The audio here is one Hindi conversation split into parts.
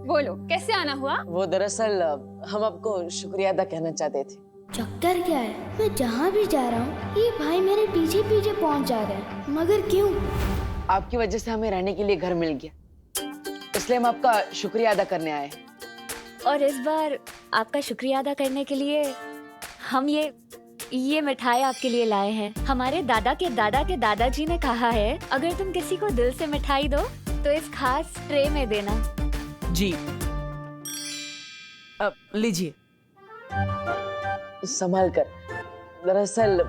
बोलो कैसे आना हुआ? वो दरअसल हम आपको शुक्रिया अदा कहना चाहते थे। चक्कर क्या है, मैं जहाँ भी जा रहा हूँ ये भाई मेरे पीछे पीछे पहुँच जा रहे हैं, मगर क्यों? आपकी वजह से हमें रहने के लिए घर मिल गया, इसलिए हम आपका शुक्रिया अदा करने आए हैं। और इस बार आपका शुक्रिया अदा करने के लिए हम ये मिठाई आपके लिए लाए हैं। हमारे दादा के दादाजी ने कहा है अगर तुम किसी को दिल से मिठाई दो तो इस खास ट्रे में देना। जी अब लीजिए। संभाल कर। दरअसल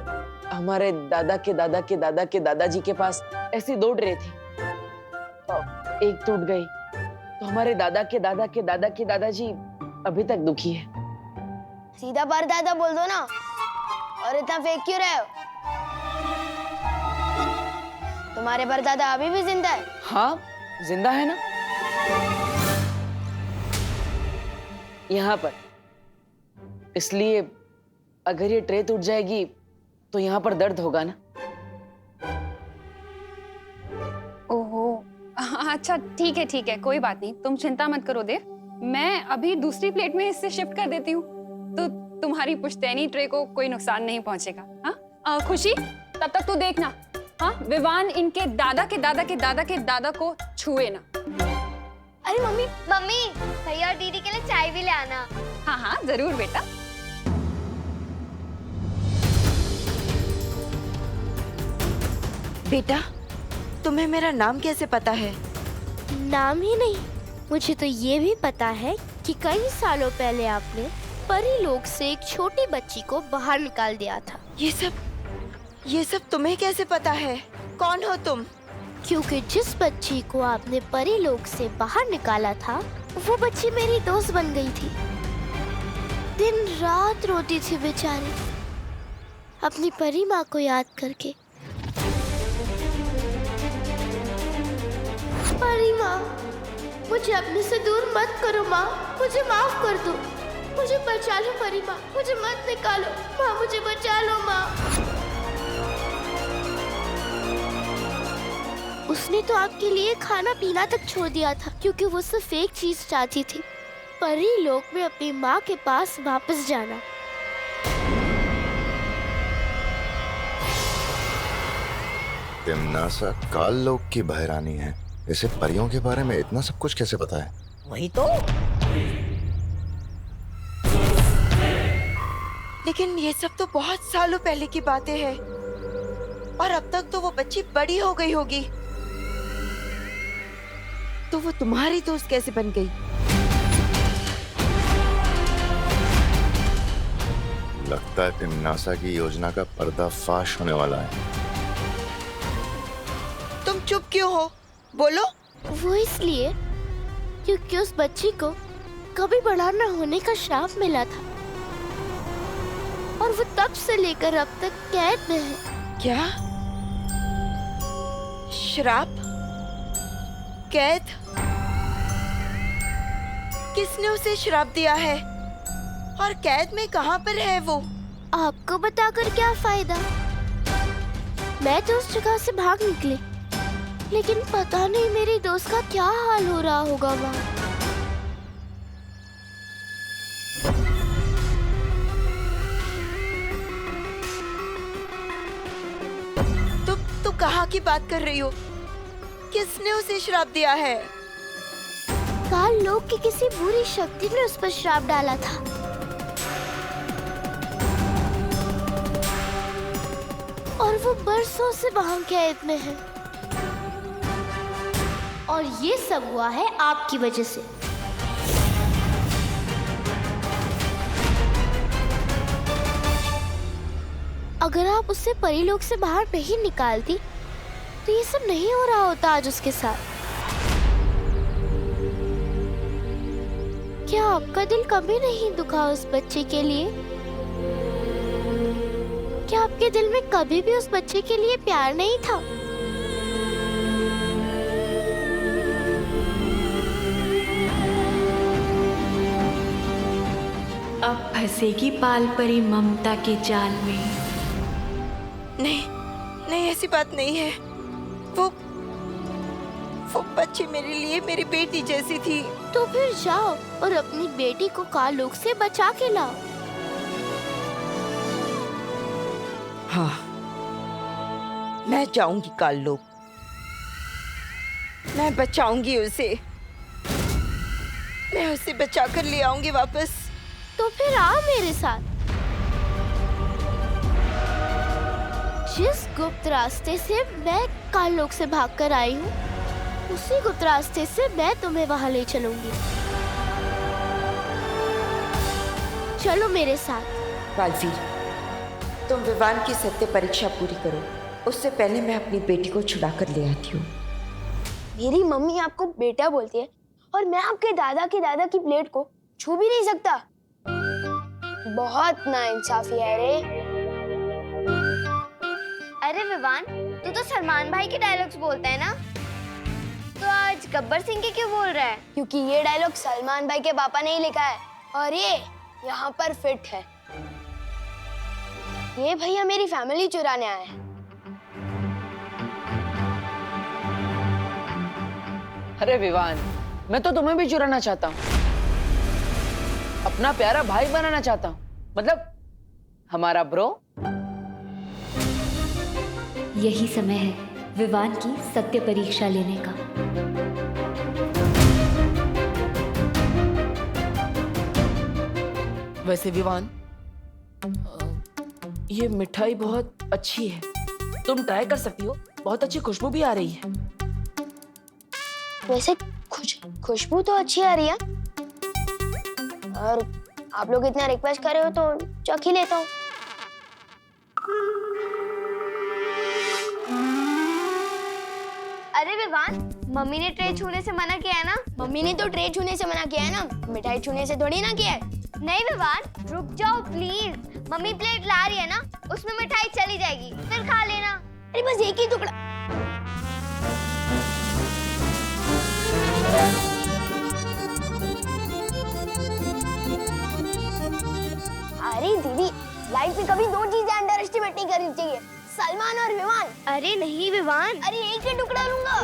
हमारे दादा के दादाजी के पास ऐसी 2 ट्रे थी, एक टूट गई तो हमारे दादा के दादाजी अभी तक दुखी है। सीधा परदादा बोल दो ना, और इतना फेंक क्यों रहे हो? तुम्हारे परदादा अभी भी जिंदा है? हाँ जिंदा है ना, यहाँ पर। इसलिए अगर ये ट्रे टूट जाएगी तो यहाँ पर दर्द होगा ना। ओहो अच्छा ठीक है, कोई बात नहीं, तुम चिंता मत करो देव। मैं अभी दूसरी प्लेट में इससे शिफ्ट कर देती हूँ, तो तुम्हारी पुश्तैनी ट्रे को कोई नुकसान नहीं पहुंचेगा। हाँ खुशी, तब तक तू देखना, हाँ विवान इनके दादा के दादा को छुए ना। अरे मम्मी भैया और दीदी के लिए चाय भी ले आना। हाँ जरूर बेटा। बेटा, तुम्हें मेरा नाम कैसे पता है? नाम ही नहीं, मुझे तो ये भी पता है कि कई सालों पहले आपने परीलोक से एक छोटी बच्ची को बाहर निकाल दिया था। ये सब तुम्हें कैसे पता है? कौन हो तुम? क्योंकि जिस बच्ची को आपने परीलोक से बाहर निकाला था वो बच्ची मेरी दोस्त बन गई थी। दिन रात रोती थी बेचारी, अपनी परी माँ को याद करके। परी माँ, मुझे अपने से दूर मत करो माँ, मुझे माफ कर दो, मुझे बचा लो परी माँ, मुझे मत निकालो माँ, मुझे बचा लो माँ। उसने तो आपके लिए खाना पीना तक छोड़ दिया था क्योंकि वो सिर्फ एक चीज चाहती थी, परी लोक में अपनी माँ के पास वापस जाना। तिमनासा काल लोक की बहरानी है, इसे परियों के बारे में इतना सब कुछ कैसे पता है? वही तो। लेकिन ये सब तो बहुत सालों पहले की बातें हैं, और अब तक तो वो बच्ची बड़ी हो गई होगी, तो वो तुम्हारी दोस्त कैसे बन गई? लगता है तिमनासा की योजना का पर्दाफाश होने वाला है। तुम चुप क्यों हो? बोलो। वो इसलिए क्योंकि उस बच्ची को कभी बड़ा न होने का श्राप मिला था, और वो तब से लेकर अब तक कैद में है। क्या? श्राप? कैद? किसने उसे श्राप दिया है? और कैद में कहाँ पर है वो? आपको बताकर क्या फायदा? मैं तो उस जगह से भाग निकली, लेकिन पता नहीं मेरी दोस्त का क्या हाल हो रहा होगा वहाँ। तुम कहाँ की बात कर रही हो? किसने उसे श्राप दिया है? काल लोक की किसी बुरी शक्ति ने उस पर श्राप डाला था। और वो बरसों से वहाँ कैद में है, और ये सब हुआ है आपकी वजह से। अगर आप उससे परीलोक से बाहर नहीं निकालती तो ये सब नहीं हो रहा होता आज उसके साथ। क्या आपका दिल कभी नहीं दुखा उस बच्चे के लिए? क्या आपके दिल में कभी भी उस बच्चे के लिए प्यार नहीं था? अब फंसेगी पाल परी ममता के जाल में। नहीं, ऐसी बात नहीं है। वो बच्ची मेरे लिए मेरी बेटी जैसी थी। तो फिर जाओ और अपनी बेटी को काल लोक से बचा के लाओ। हाँ, मैं जाऊंगी काल लोक, मैं बचाऊंगी उसे, मैं उसे बचा कर ले आऊंगी वापस। तो फिर आओ मेरे साथ। जिस गुप्त रास्ते से मैं काल लोक से भागकर आई हूँ, उसी गुप्त रास्ते से मैं तुम्हें वहाँ ले चलूंगी। चलो मेरे साथ। बालवीर, तुम विवान की सत्य परीक्षा पूरी करो, उससे पहले मैं अपनी बेटी को छुड़ा कर ले आती हूँ। मेरी मम्मी आपको बेटा बोलती है और मैं आपके दादा के दादा की प्लेट को छू भी नहीं सकता। बहुत नाइंसाफी है रे। अरे विवान, तू तो सलमान भाई के डायलॉग्स बोलता है ना, तो आज गब्बर सिंह के क्यों बोल रहा है? क्योंकि ये डायलॉग सलमान भाई के पापा ने ही लिखा है और ये यहाँ पर फिट है। ये भैया मेरी फैमिली चुराने आए हैं। अरे विवान, मैं तो तुम्हें भी चुराना चाहता हूँ, अपना प्यारा भाई बनाना चाहता हूँ, मतलब हमारा ब्रो। यही समय है विवान की सत्य परीक्षा लेने का। वैसे विवान, ये मिठाई बहुत अच्छी है, तुम ट्राई कर सकती हो, बहुत अच्छी खुशबू भी आ रही है। वैसे खुशबू तो अच्छी आ रही है और आप लोग इतना रिक्वेस्ट कर रहे हो तो चख ही लेता हूँ। अरे विवान, मम्मी ने ट्रे छूने से मना किया है ना? मम्मी ने तो ट्रे छूने से मना किया है ना, मिठाई छूने से थोड़ी ना किया है। नहीं विवान, रुक जाओ प्लीज। मम्मी प्लेट ला रही है ना, उसमें मिठाई चली जाएगी, फिर खा लेना। अरे बस एक ही टुकड़ा। अरे दीदी, लाइफ में कभी दो चीजें अंडर एस्टिमेट नहीं करनी चाहिए, सलमान और विवान। अरे नहीं विवान, अरे एक ही टुकड़ा लूंगा।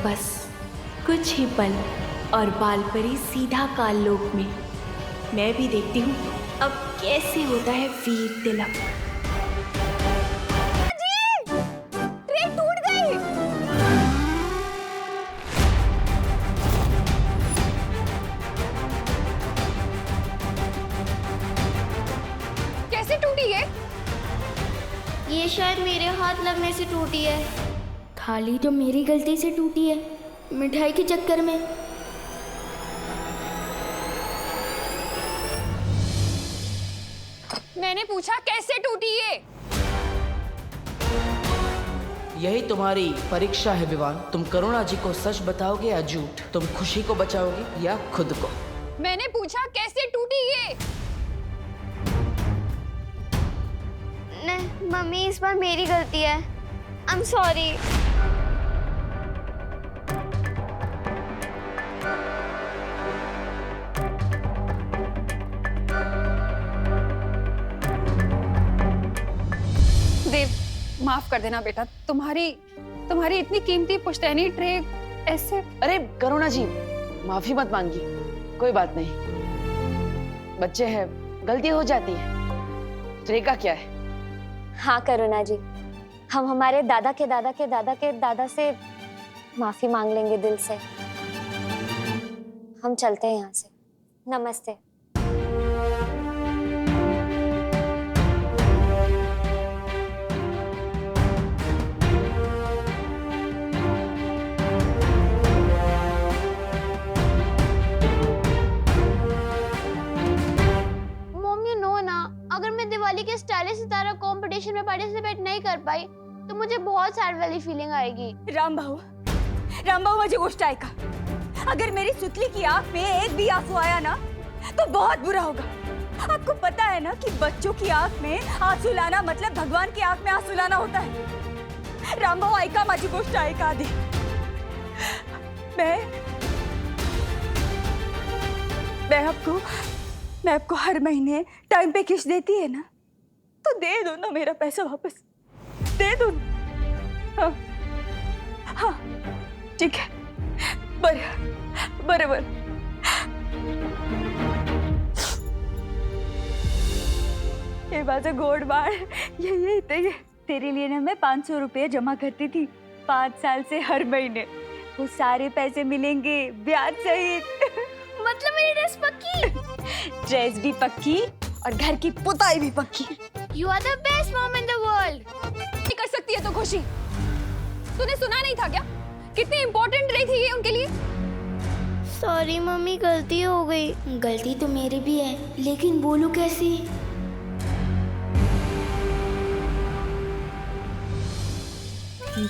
बस कुछ ही पल और बालपरी सीधा काल लोक में। मैं भी देखती हूँ अब कैसे होता है वीर तिलक। ट्रे टूट गई। कैसे टूटी ये शायद मेरे हाथ लगने से टूटी है। थाली तो मेरी गलती से टूटी है, मिठाई के चक्कर में। मैंने पूछा कैसे टूटी ये? यही तुम्हारी परीक्षा है विवान, तुम करुणा जी को सच बताओगे या झूठ, तुम खुशी को बचाओगे या खुद को। मैंने पूछा कैसे टूटी ये? नहीं मम्मी, इस बार मेरी गलती है। I am sorry. देव, माफ कर देना बेटा, तुम्हारी इतनी कीमती पुश्तैनी ट्रे ऐसे अरे करुणा जी, माफी मत मांगिए, कोई बात नहीं, बच्चे हैं, गलती हो जाती है। ट्रे का क्या है? हाँ करुणा जी, हम हमारे दादा के दादा के दादा के दादा से माफी मांग लेंगे दिल से। हम चलते हैं यहाँ से। नमस्ते। मॉम यू नो ना, अगर मैं दिवाली के स्टाइलिश सितारा कंपटीशन में पार्टिसिपेट नहीं कर पाई तो मुझे बहुत सैड वाली फीलिंग आएगी। राम भाऊ माझी गोष्ट ऐका। अगर मेरी सुतली की आंख में एक भी आंसू आया ना तो बहुत बुरा होगा। आपको पता है ना कि बच्चों की आंख में आंसू लाना मतलब भगवान की आंख में आंसू लाना होता है। राम भाऊ ऐका, माझी गोष्ट ऐका आधी। मैं आपको हर महीने टाइम पे किस्त देती है ना, तो दे दो ना मेरा पैसा वापस, दे दो ना। हाँ हाँ ठीक है, बरोबर। ये माझं गोड बाळ, ये इथे। तेरे लिए ना मैं 500 रुपये जमा करती थी 5 साल से हर महीने। वो सारे पैसे मिलेंगे ब्याज सहित। मतलब मेरी ड्रेस पक्की? ड्रेस भी पक्की और घर की पुताई भी पक्की। You are the best mom in the world. नहीं कर सकती है तो खुशी, तूने सुना नहीं था क्या कितनी इम्पोर्टेंट रही थी ये उनके लिए? सॉरी मम्मी, गलती हो गई। गलती तो मेरी भी है, लेकिन बोलूं कैसे?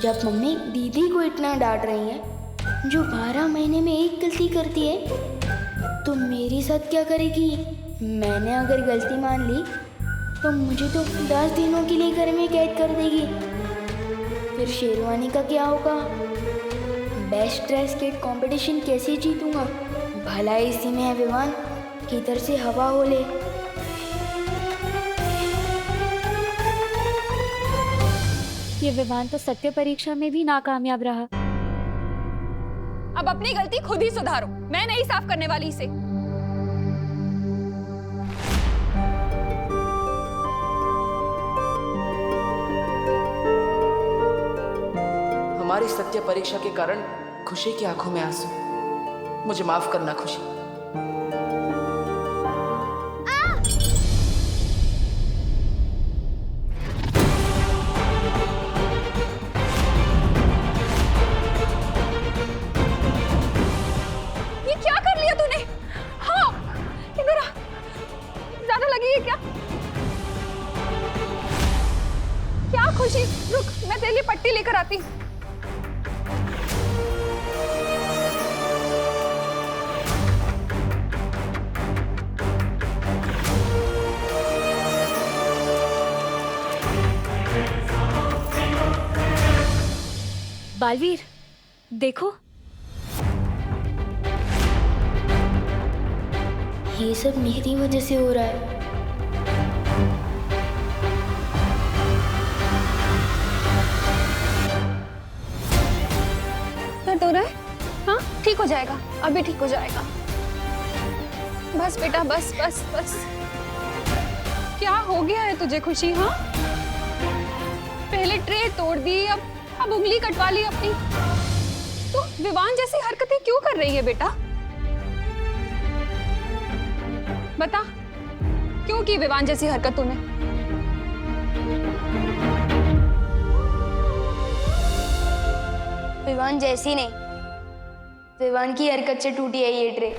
जब मम्मी दीदी को इतना डांट रही है, जो 12 महीने में एक गलती करती है, तो मेरे साथ क्या करेगी? मैंने अगर गलती मान ली तो मुझे तो 10 दिनों के लिए घर में कैद कर देगी। फिर शेरवानी का क्या होगा? बेस्ट ड्रेस किट कंपटीशन कैसे जीतूंगा? भला इसी में है विवान, किधर से हवा हो ले। ये विमान तो सत्य परीक्षा में भी नाकामयाब रहा। अब अपनी गलती खुद ही सुधारो, मैं नहीं साफ करने वाली इसे। हमारी सत्य परीक्षा के कारण खुशी की आंखों में आंसू। मुझे माफ करना खुशी। ये क्या कर लिया तूने? हाँ, इधर आ। ज्यादा लगी है क्या? क्या खुशी, रुक, मैं तेरे लिए पट्टी लेकर आती हूँ। बालवीर, देखो, ये सब मेरी वजह से हो रहा है। दर्द हो रहा है? हाँ, ठीक हो जाएगा, अभी ठीक हो जाएगा। बस बेटा, बस बस बस। क्या हो गया है तुझे खुशी? हाँ, पहले ट्रे तोड़ दी, अब उंगली कटवा ली अपनी। तो विवान जैसी हरकतें क्यों कर रही है बेटा? बता, क्यों की विवान जैसी हरकत तूने? विवान जैसी नहीं, विवान की हरकत से टूटी है ये ट्रे।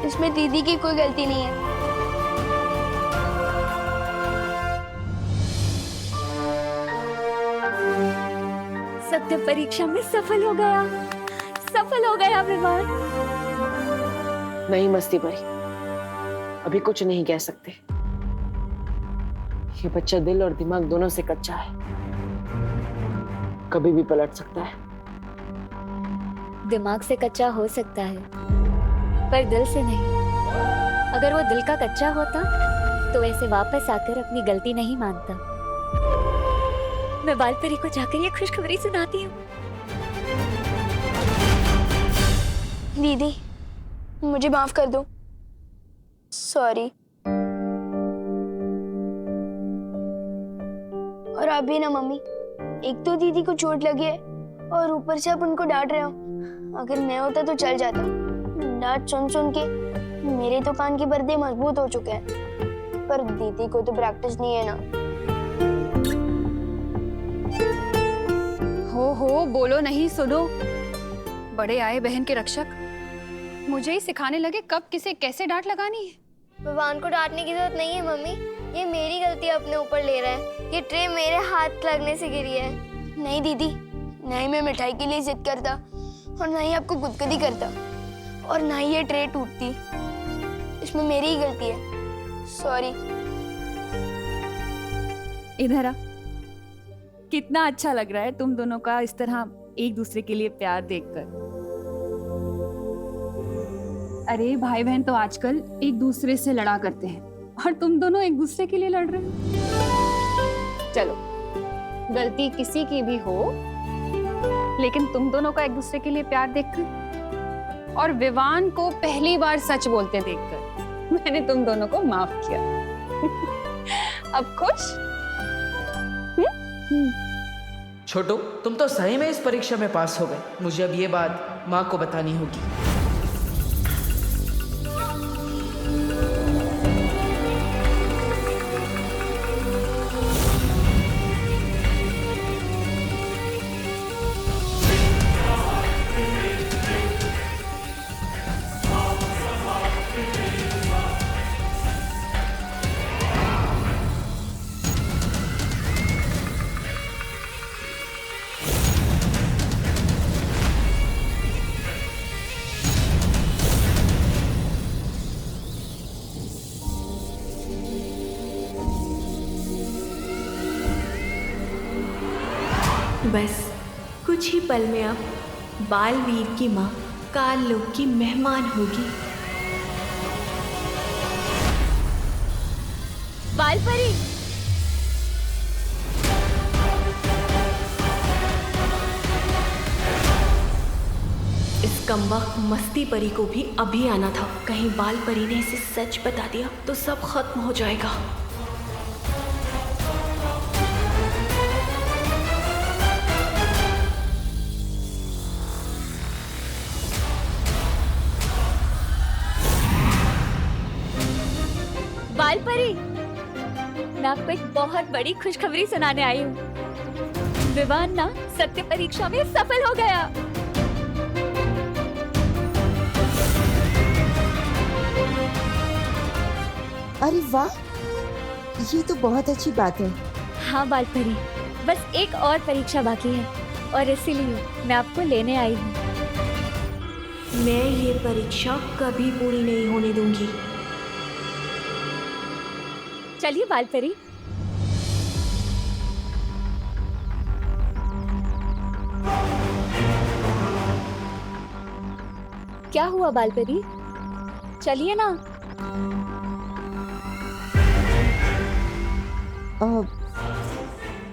इसमें दीदी की कोई गलती नहीं है। सत्य परीक्षा में सफल हो गया विमान। नहीं मस्ती परी, अभी कुछ नहीं कह सकते। ये बच्चा दिल और दिमाग दोनों से कच्चा है, कभी भी पलट सकता है। दिमाग से कच्चा हो सकता है, पर दिल से नहीं। अगर वो दिल का कच्चा होता तो ऐसे वापस आकर अपनी गलती नहीं मानता। मैं बालपरी को जाकर ये खुशखबरी सुनाती हूँ। दीदी, मुझे माफ कर दो। सॉरी। और अभी ना मम्मी, एक तो दीदी को चोट लगी है और ऊपर से आप उनको डांट रहे हो। अगर मैं होता तो चल जाता। डांट सुन सुन के मेरे तो कान के पर्दे मजबूत हो चुके हैं, पर दीदी को तो प्रैक्टिस नहीं है ना। हो बोलो नहीं, सुनो। बड़े आए बहन के रक्षक, मुझे ही सिखाने लगे कब किसे कैसे डांट लगानी है। भगवान को डांटने की जरूरत नहीं है मम्मी, ये मेरी गलती अपने ऊपर ले रहे हैं। ये ट्रे मेरे हाथ लगने से गिरी है। नहीं दीदी, नहीं मैं मिठाई के लिए जिद करता और ना ही आपको गुदगुदी करता और ना ही ये ट्रे टूटती। इसमें मेरी ही गलती है। सॉरी। इधर आ। कितना अच्छा लग रहा है तुम दोनों का इस तरह एक दूसरे के लिए प्यार देखकर। अरे भाई बहन तो आजकल एक दूसरे से लड़ा करते हैं और तुम दोनों एक दूसरे के लिए लड़ रहे हो। चलो, गलती किसी की भी हो, लेकिन तुम दोनों का एक दूसरे के लिए प्यार देखकर और विवान को पहली बार सच बोलते देखकर मैंने तुम दोनों को माफ किया। अब खुश? छोटू, तुम तो सही में इस परीक्षा में पास हो गए। मुझे अब ये बात माँ को बतानी होगी। बस कुछ ही पल में अब बालवीर की माँ काल लोक की मेहमान होगी। बालपरी, इस कमबख्त मस्ती परी को भी अभी आना था। कहीं बालपरी ने इसे सच बता दिया तो सब खत्म हो जाएगा। बालपरी, मैं आपको एक बहुत बड़ी खुशखबरी सुनाने आई हूँ। विवान ना सत्य परीक्षा में सफल हो गया। अरे वाह, ये तो बहुत अच्छी बात है। हाँ बालपरी, बस एक और परीक्षा बाकी है और इसीलिए मैं आपको लेने आई हूँ। मैं ये परीक्षा कभी पूरी नहीं होने दूंगी। चलिए बालपरी। क्या हुआ बालपरी? चलिए ना।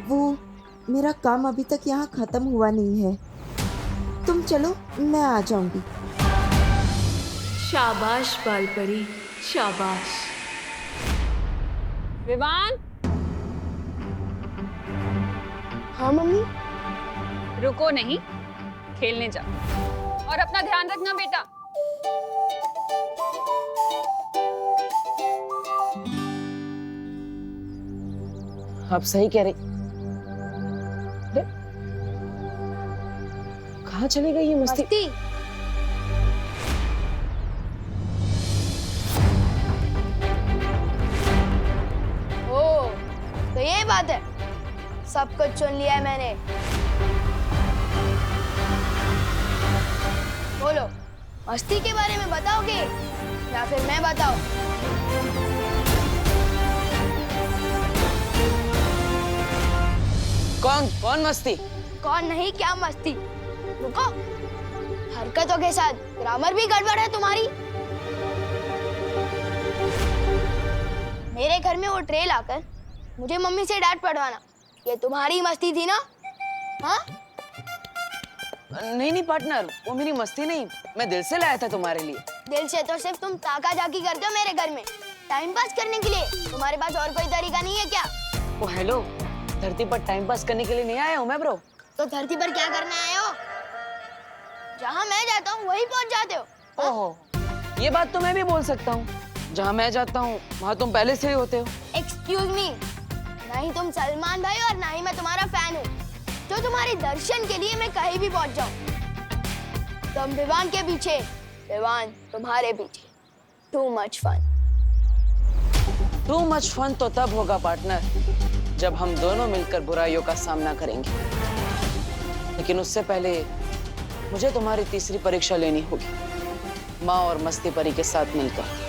वो मेरा काम अभी तक यहाँ खत्म हुआ नहीं है। तुम चलो, मैं आ जाऊंगी। शाबाश बालपरी, शाबाश। विवान, हाँ मम्मी। रुको नहीं, खेलने जाओ और अपना ध्यान रखना बेटा। आप सही कह रही। अरे, कहाँ चली गई ये मस्ती? मस्ती? ओ, तो ये बात है। सब कुछ सुन लिया है मैंने। बोलो, मस्ती के बारे में बताओगे या फिर मैं बताऊं? कौन मस्ती? कौन नहीं, क्या मस्ती? रुको, हरकतों के साथ ग्रामर भी गड़बड़ है तुम्हारी। मेरे घर में वो ट्रे लाकर मुझे मम्मी से डांट पड़वाना, ये तुम्हारी मस्ती थी ना? हाँ? नहीं नहीं पार्टनर, वो मेरी मस्ती नहीं, मैं दिल से लाया था तुम्हारे लिए। दिल से तो सिर्फ तुम ताका जाकी करते हो मेरे घर में, टाइम पास करने के लिए। तुम्हारे पास और कोई तरीका नहीं है क्या? ओ हेलो, धरती पर टाइम पास करने के लिए नहीं आया हूँ मैं ब्रो। तो धरती पर क्या करने आए हो? जहाँ मैं जाता हूँ वहीं पहुँच जाते हो। ओहो, ये बात तो मैं भी बोल सकता हूँ, जहाँ मैं जाता हूँ वहाँ तुम पहले से ही होते हो। एक्सक्यूज मी, ना ही तुम सलमान भाई और ना ही मैं तुम्हारा फैन हूँ जो तुम्हारे दर्शन के लिए मैं कहीं भी पहुँच जाऊँ। तुम विवान के पीछे, विवान तुम्हारे पीछे। Too much fun. Too much fun तो तब होगा पार्टनर जब हम दोनों मिलकर बुराइयों का सामना करेंगे, लेकिन उससे पहले मुझे तुम्हारी तीसरी परीक्षा लेनी होगी, माँ और मस्ती परी के साथ मिलकर।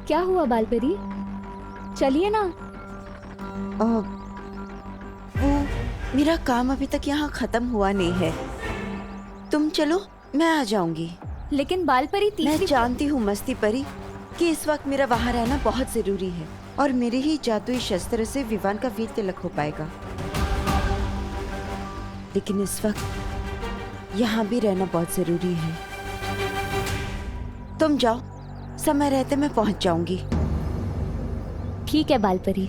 क्या हुआ बालपरी? चलिए ना। वो मेरा काम अभी तक यहाँ खत्म हुआ नहीं है, तुम चलो मैं आ जाऊंगी। लेकिन बालपरी मैं जानती हूँ मस्ती परी कि इस वक्त मेरा वहाँ रहना बहुत जरूरी है और मेरे ही जादुई शस्त्र से विवान का वीर तिलक हो पाएगा, लेकिन इस वक्त यहाँ भी रहना बहुत जरूरी है। तुम जाओ, समय रहते मैं पहुंच जाऊंगी। ठीक है बालपरी।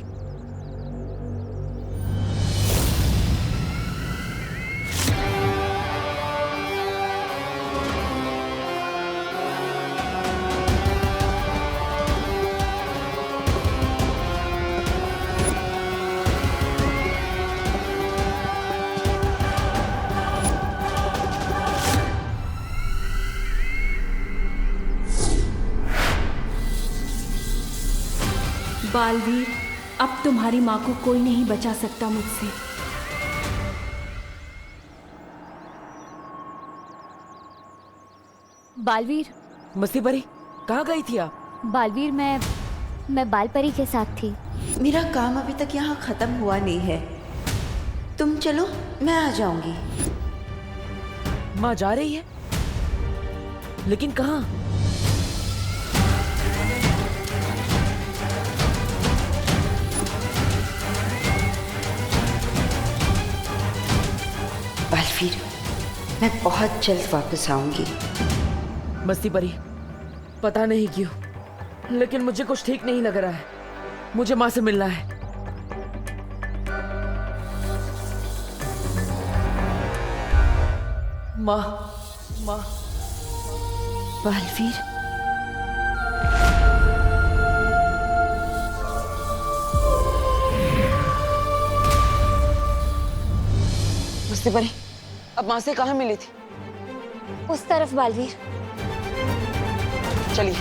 बालवीर, अब तुम्हारी माँ को कोई नहीं बचा सकता मुझसे। बालवीर। मस्ती परी, कहाँ गई थी आप? बालवीर, मैं बालपरी के साथ थी। मेरा काम अभी तक यहाँ खत्म हुआ नहीं है, तुम चलो मैं आ जाऊंगी। माँ जा रही है, लेकिन कहाँ? बालवीर, मैं बहुत जल्द वापस आऊंगी। मस्ती परी, पता नहीं क्यों, लेकिन मुझे कुछ ठीक नहीं लग रहा है। मुझे माँ से मिलना है। माँ, माँ। बालवीर, मस्ती परी, अब माँ से कहाँ मिली थी? उस तरफ बालवीर। चलिए।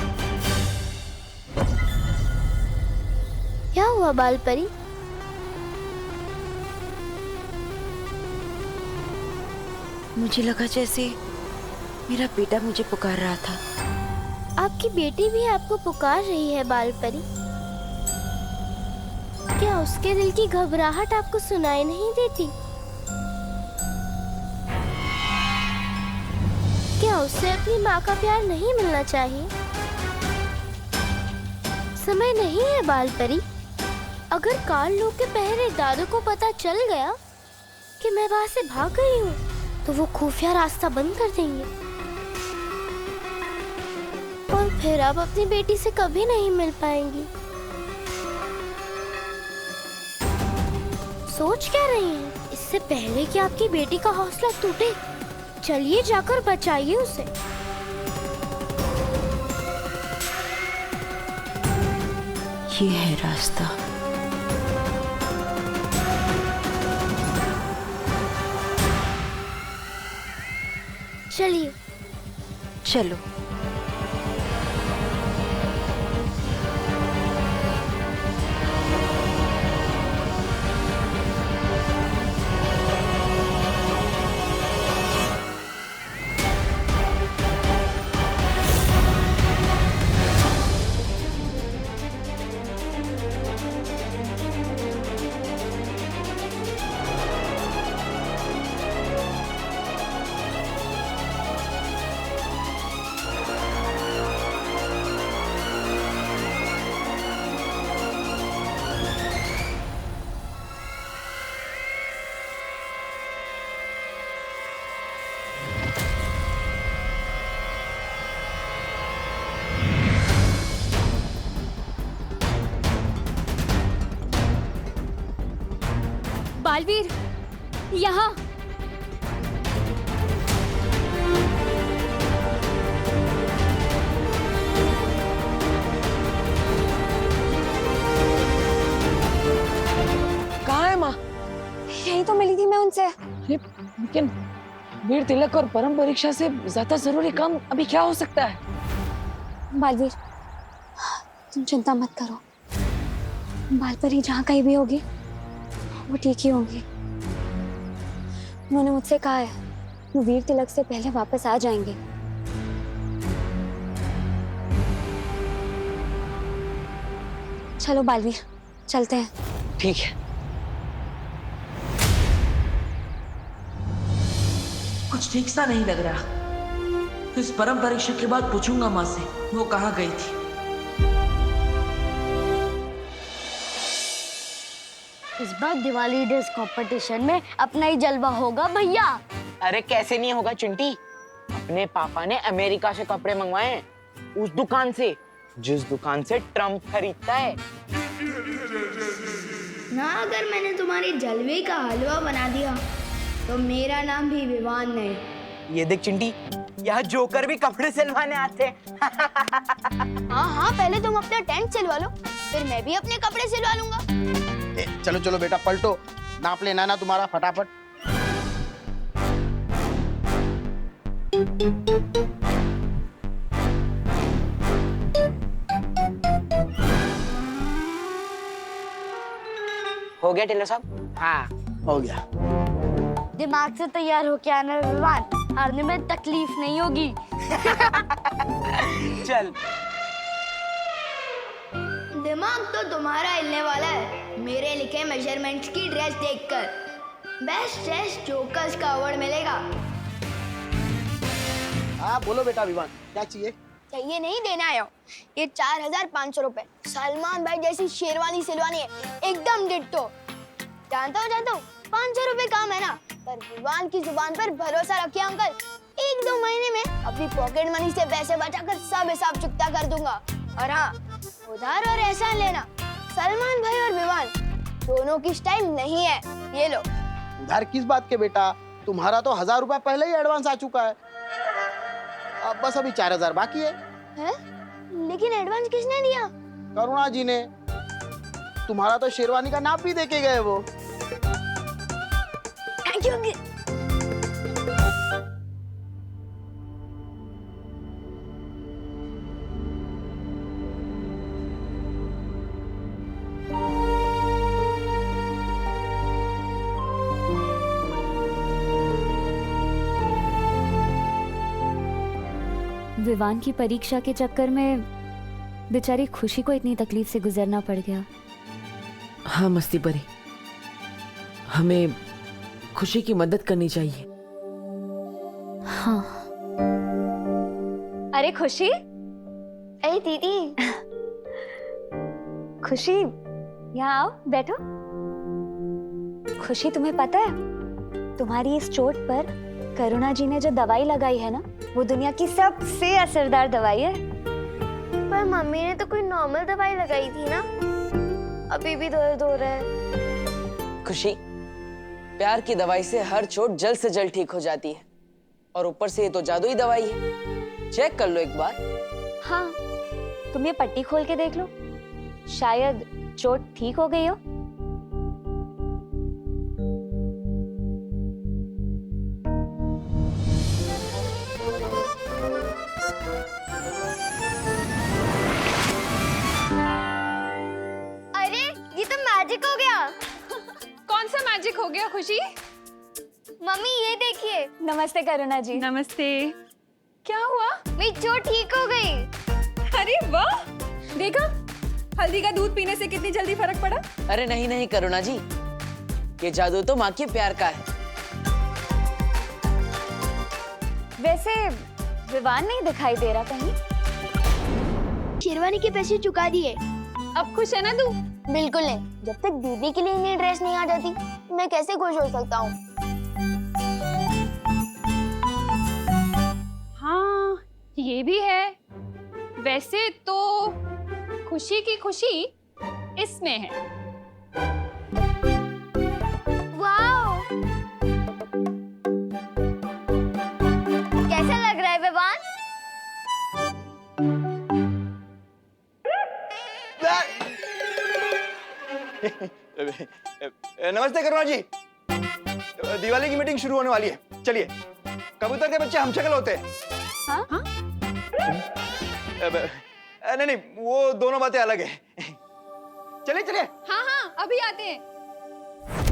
क्या हुआ बालपरी? मुझे लगा जैसे मेरा बेटा मुझे पुकार रहा था। आपकी बेटी भी आपको पुकार रही है बालपरी। क्या उसके दिल की घबराहट आपको सुनाई नहीं देती? क्या उसे अपनी माँ का प्यार नहीं मिलना चाहिए? समय नहीं है बालपरी। अगर काल लोग के पहरे दादू को पता चल गया कि मैं वहां से भाग गई हूँ, तो वो खुफिया रास्ता बंद कर देंगे और फिर आप अपनी बेटी से कभी नहीं मिल पाएंगी। सोच क्या रही हैं? इससे पहले कि आपकी बेटी का हौसला टूटे, चलिए जाकर बचाइए उसे। ये है रास्ता। चलिए। चलो। बालवीर, यहाँ। कहाँ है माँ? यही तो मिली थी मैं उनसे। अरे लेकिन वीर तिलक और परम परीक्षा से ज्यादा जरूरी काम अभी क्या हो सकता है? बालवीर, तुम चिंता मत करो। बालपरी जहाँ कहीं भी होगी वो ठीक ही होंगी। उन्होंने मुझसे कहा है वो वीर तिलक से पहले वापस आ जाएंगे। चलो बालवीर, चलते हैं। ठीक है। कुछ ठीक सा नहीं लग रहा। इस परम परीक्षा के बाद पूछूंगा माँ से वो कहाँ गई थी। इस बार दिवाली ड्रेस कंपटीशन में अपना ही जलवा होगा भैया। अरे कैसे नहीं होगा चिंटी, अपने पापा ने अमेरिका से कपड़े मंगवाए हैं, उस दुकान से जिस दुकान से ट्रम्प खरीदता है ना। अगर मैंने तुम्हारी जलवे का हलवा बना दिया तो मेरा नाम भी विवान नहीं। ये देख चिंटी, यहाँ जोकर भी कपड़े सिलवाने आते हैं। हाँ हाँ, पहले तुम अपना टेंट सिलवा लो, फिर मैं भी अपने कपड़े सिलवा लूंगा। चलो चलो बेटा पलटो, नाप लेना ना तुम्हारा फटाफट। हो गया टेलर साहब? हाँ हो गया। दिमाग से तैयार हो के आना विवान, हारने में तकलीफ नहीं होगी। चल। दिमाग तो तुम्हारा हिलने वाला है मेरे लिखे मेजरमेंट्स की ड्रेस देखकर। बेस्ट ड्रेस जोकर्स का अवार्ड मिलेगा। हाँ बोलो बेटा विवान, क्या चाहिए? चाहिए नहीं, देना आया हूँ। ये 4500 रुपए। सलमान भाई जैसी शेरवानी सिलवानी है, एकदम डिट्टो। जानता हूँ 500 रुपए काम है ना, पर विवान की जुबान पर भरोसा रखिए अंकल। 1-2 महीने में अपनी पॉकेट मनी से पैसे बचाकर सब हिसाब चुकता कर दूंगा। और हाँ, उधार और एहसान लेना सलमान भाई और विवान दोनों की स्टाइल नहीं है। ये लो। उधार किस बात के बेटा, तुम्हारा तो 1000 रुपया पहले ही एडवांस आ चुका है। अब बस अभी 4000 बाकी है। लेकिन एडवांस किसने दिया? करुणा जी ने। तुम्हारा तो शेरवानी का नाप भी देके गए वो। Thank you. विवान की परीक्षा के चक्कर में बेचारी खुशी को इतनी तकलीफ से गुजरना पड़ गया। हाँ मस्ती परी, हमें खुशी की मदद करनी चाहिए। हाँ। अरे खुशी, अरे दीदी। खुशी यहाँ आओ, बैठो। खुशी, तुम्हें पता है तुम्हारी इस चोट पर करुणा जी ने जो दवाई लगाई है ना, वो दुनिया की सबसे असरदार दवाई है। पर मम्मी ने तो कोई नॉर्मल दवाई लगाई थी ना, अभी भी दर्द हो रहा है। खुशी, प्यार की दवाई से हर चोट जल्द से जल्द ठीक हो जाती है, और ऊपर से ये तो जादुई दवाई है। चेक कर लो एक बार। हाँ, तुम ये पट्टी खोल के देख लो, शायद चोट ठीक हो गई हो। अरे ये तो मैजिक हो गया। कौन सा मैजिक हो गया खुशी? मम्मी ये देखिए। नमस्ते करुणा जी। नमस्ते। क्या हुआ? मेरी चोट ठीक हो गई। अरे वाह, देखा हल्दी का दूध पीने से कितनी जल्दी फर्क पड़ा। अरे नहीं नहीं करुणा जी, ये जादू तो माँ के प्यार का है। वैसे विवान नहीं दिखाई दे रहा कहीं। शेरवानी के पैसे चुका दिए। अब खुश है ना तू? बिल्कुल नहीं, जब तक दीदी के लिए नई ड्रेस नहीं आ जाती मैं कैसे खुश हो सकता हूँ। हाँ ये भी है। वैसे तो खुशी की खुशी इसमें है। वाह नमस्ते करुणा जी। दिवाली की मीटिंग शुरू होने वाली है, चलिए। कबूतर के बच्चे हम शक्ल होते हैं। हाँ? नहीं नहीं, वो दोनों बातें अलग है। चलिए चलिए। हाँ हाँ, अभी आते हैं।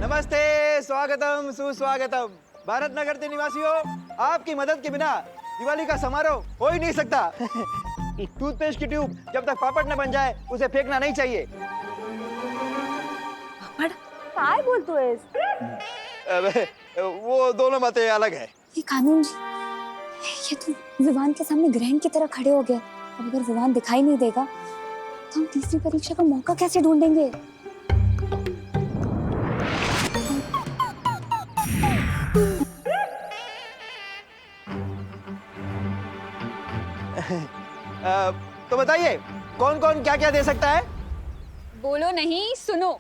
नमस्ते, स्वागतम सुस्वागतम। भारत नगर के निवासियों, आपकी मदद के बिना दिवाली का समारोह हो ही नहीं सकता। टूथपेस्ट की ट्यूब जब तक पापड़ न बन जाए उसे फेंकना नहीं चाहिए। पापड़? काय बोलतो है? वो दोनों बातें अलग है। ये कानून जी, ये तो विवान के सामने ग्रहण की तरह खड़े हो गए। अब अगर विवान दिखाई नहीं देगा तो हम तीसरी परीक्षा का मौका कैसे ढूंढेंगे? तो बताइए कौन कौन क्या क्या दे सकता है? बोलो नहीं, सुनो।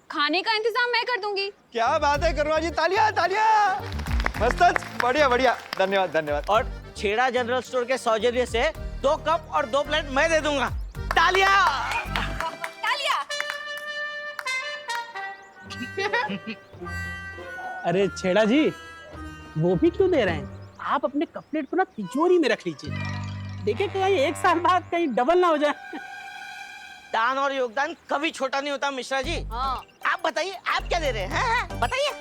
खाने का इंतजाम मैं कर दूंगी। क्या बात है करुणा जी, तालियां तालियां। मस्त, बढ़िया बढ़िया, धन्यवाद धन्यवाद। और छेड़ा जनरल स्टोर के सौजन्य से 2 कप और 2 प्लेट मैं दे दूंगा। तालियां। अरे छेड़ा जी, वो भी क्यों दे रहे हैं? आप अपने कपलेट को ना तिजोरी में रख लीजिए। देखिए कहीं 1 साल बाद कहीं डबल ना हो जाए। दान और योगदान कभी छोटा नहीं होता मिश्रा जी। हाँ। आप बताइए, आप क्या दे रहे हैं? बताइए।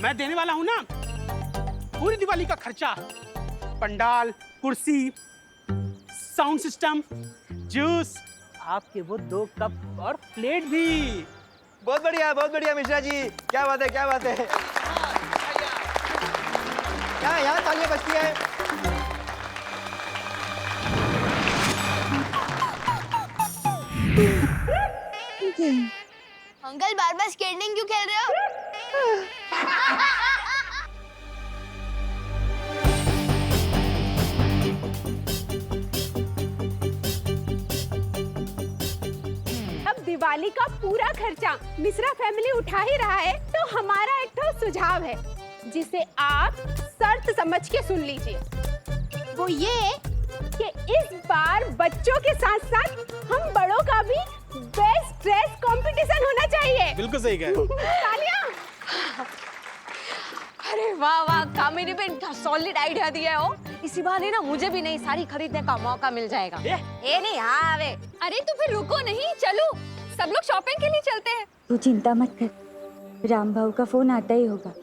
मैं देने वाला हूँ ना पूरी दिवाली का खर्चा। पंडाल, कुर्सी, साउंड सिस्टम, जूस, आपके वो 2 कप और प्लेट भी। बहुत बढ़िया मिश्रा जी, क्या बात है क्या बात है। यहाँ तालियां बजती है। अंकल बार बार स्केटिंग क्यों खेल रहे हो? अब दिवाली का पूरा खर्चा मिश्रा फैमिली उठा ही रहा है, तो हमारा एक तो सुझाव है जिसे आप शर्त समझ के सुन लीजिए। वो ये कि इस बार बच्चों के साथ साथ हम बड़ों का भी बेस्ट ड्रेस कंपटीशन होना चाहिए। बिल्कुल सही कह रहे हो। तालियां। अरे वाह वाह, कामिनी बेन क्या सॉलिड आइडिया दिया हो। इसी बहाने ना मुझे भी नई साड़ी खरीदने का मौका मिल जाएगा। ये नहीं, हाँ वे। अरे तो फिर रुको नहीं, चलो सब लोग शॉपिंग के लिए चलते हैं। तू चिंता मत कर, राम भाऊ का फोन आता ही होगा।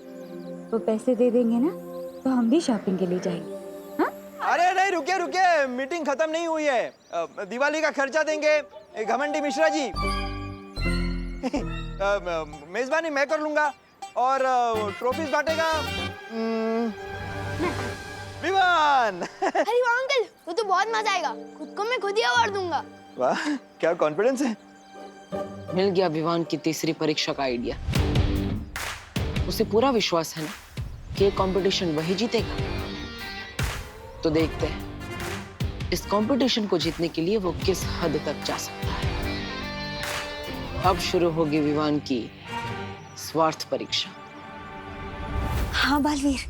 वो पैसे दे देंगे ना तो हम भी शॉपिंग के लिए जाएंगे। अरे नहीं, रुकिए, मीटिंग खत्म नहीं हुई है। दिवाली का खर्चा देंगे घमंडी मिश्रा जी। मेजबानी मैं कर लूंगा और ट्रॉफीज बांटेगा विवान। अरे वाह अंकल, वो तो बहुत मजा आएगा। खुद को मैं खुद ही अवार्ड दूंगा। वाह, क्या कॉन्फिडेंस है। मिल गया विवान की तीसरी परीक्षा का आइडिया। उसे पूरा विश्वास है ना कि ये कंपटीशन वही जीतेगा। तो देखते हैं इस कंपटीशन को जीतने के लिए वो किस हद तक जा सकता है। अब शुरू होगी विवान की स्वार्थ परीक्षा। हाँ बालवीर,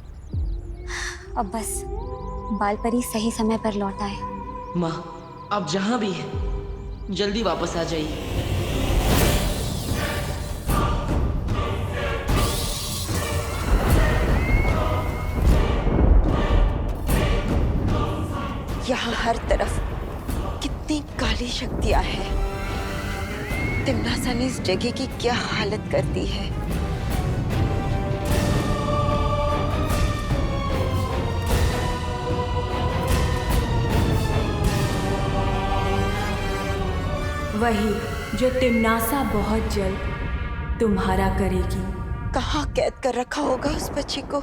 अब बस बालपरी सही समय पर लौटा है। माँ, आप जहाँ भी हैं जल्दी वापस आ जाइए। यहाँ हर तरफ कितनी काली शक्तियाँ हैं। तिम्नासा ने इस जगह की क्या हालत कर दी है। वही जो तिम्नासा बहुत जल्द तुम्हारा करेगी। कहाँ कैद कर रखा होगा उस बच्ची को?